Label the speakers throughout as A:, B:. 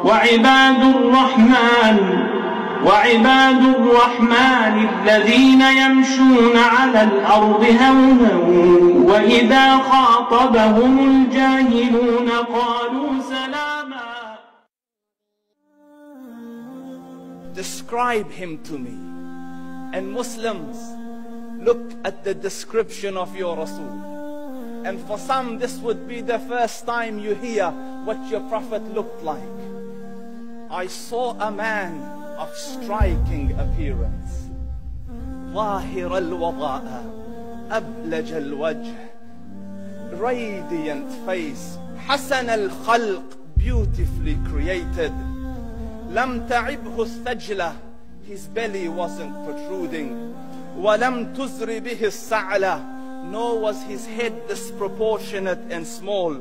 A: وعباد الرحمن الذين يمشون على الأرض هونا وإذا خاطبهم الجاهلون قالوا سلاما.
B: Describe him to me. And Muslims, look at the description of your Rasul. And for some, this would be the first time you hear what your Prophet looked like. I saw a man of striking appearance. ظاهر الوضاء أبلج الوجه, radiant face, حسن الخلق, beautifully created. لم تعبه الثجلة, his belly wasn't protruding. ولم تزر به السعلة, nor was his head disproportionate and small.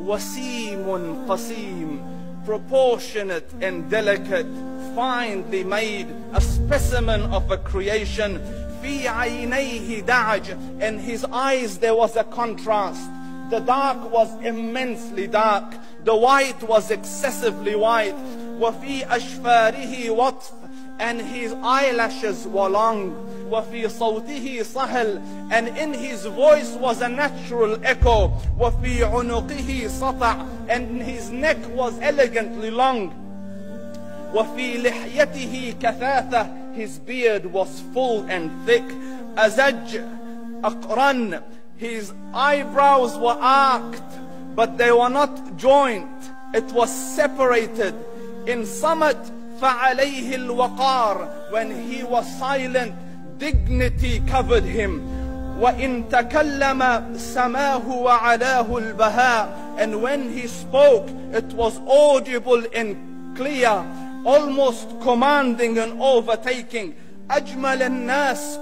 B: وسيم قسيم, proportionate and delicate, finely made, a specimen of a creation. في عينيه دعج, in his eyes there was a contrast. The dark was immensely dark, the white was excessively white. وفي أشفاره وطف, and his eyelashes were long. وفي صوته صهل, and in his voice was a natural echo. وفي عنقه سطع, and his neck was elegantly long. وفي لحيته كثاثة, his beard was full and thick. أزج أقرن, his eyebrows were arched, but they were not joint, it was separated. In summit, فعليه الوقار, when he was silent, dignity covered him. وإن تكلم سماه وعلاه البهاء, and when he spoke, it was audible and clear, almost commanding and overtaking. أجمل الناس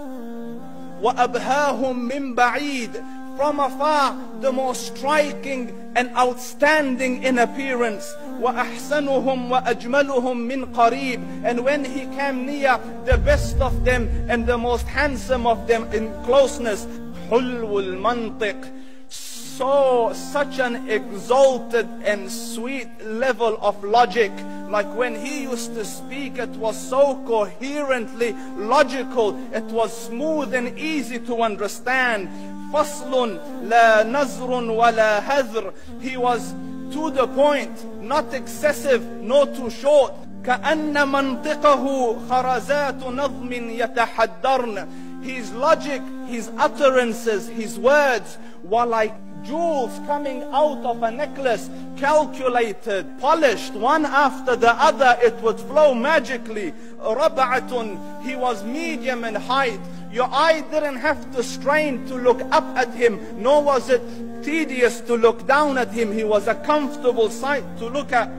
B: وأبهاهم من بعيد, from afar the most striking and outstanding in appearance. وأحسنهم وأجملهم من قريب, and when he came near, the best of them and the most handsome of them in closeness. حلو المنطق, such an exalted and sweet level of logic. Like when he used to speak, it was so coherently logical, it was smooth and easy to understand. فصل لا نزر ولا هذر, he was to the point, not excessive, nor too short. كأن منطقه خرزات نظم يتحدرن, his logic, his utterances, his words were like jewels coming out of a necklace, calculated, polished, one after the other, it would flow magically. ربعة, he was medium in height. Your eye didn't have to strain to look up at him, nor was it tedious to look down at him. He was a comfortable sight to look at.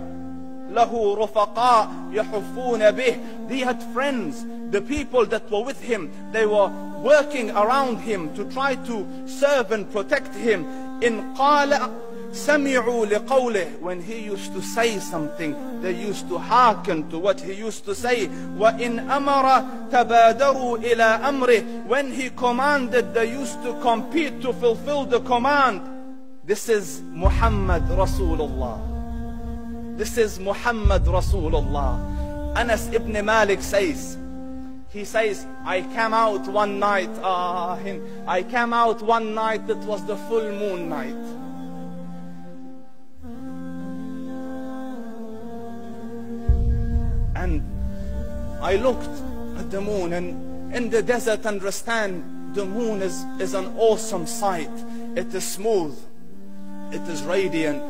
B: له رفقاء يحفون به, he had friends, the people that were with him, they were working around him to try to serve and protect him. إن قال سمعوا لقوله, when he used to say something, they used to hearken to what he used to say. وإن أمر تبادروا إلى أمره, when he commanded, they used to compete to fulfill the command. This is Muhammad Rasulullah. This is Muhammad Rasulullah. Anas ibn Malik says, he says, I came out one night, it was the full moon night. And I looked at the moon, and in the desert, understand, the moon is an awesome sight. It is smooth, it is radiant,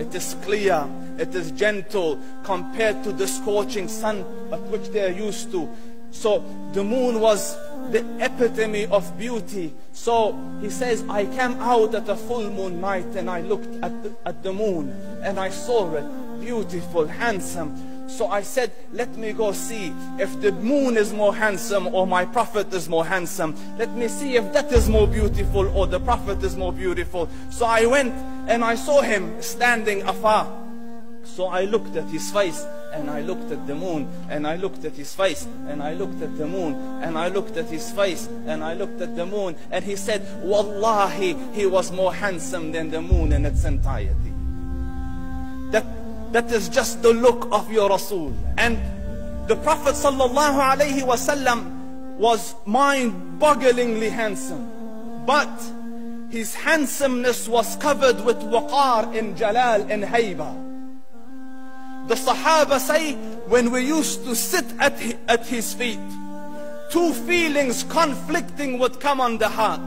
B: it is clear, it is gentle compared to the scorching sun at which they are used to. So the moon was the epitome of beauty. So he says, I came out at a full moon night and I looked at the moon and I saw it, beautiful, handsome. So I said, let me go see if the moon is more handsome or my Prophet is more handsome. Let me see if that is more beautiful or the Prophet is more beautiful. So I went and I saw him standing afar. So I looked at his face and I looked at the moon, and I looked at his face and I looked at the moon, and I looked at his face and I looked at the moon, and he said, Wallahi, he was more handsome than the moon in its entirety. That that is just the look of your Rasul. And the Prophet sallallahu alaihi wasallam was mind-bogglingly handsome, but his handsomeness was covered with waqar and jalal and hayba. The Sahaba say, when we used to sit at his feet, two feelings conflicting would come on the heart.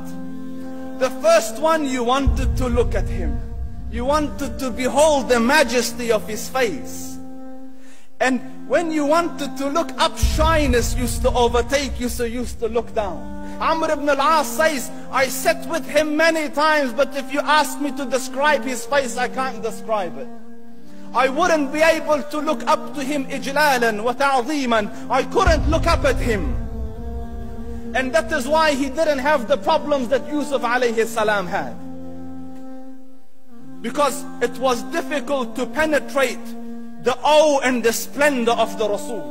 B: The first one, you wanted to look at him. You wanted to behold the majesty of his face. And when you wanted to look up, shyness used to overtake you, so you used to look down. Amr ibn al-As says, I sat with him many times, but if you ask me to describe his face, I can't describe it. I wouldn't be able to look up to him ijlalan wa ta'zeeman. I couldn't look up at him. And that is why he didn't have the problems that Yusuf alayhi salam had. Because it was difficult to penetrate the awe and the splendor of the Rasul.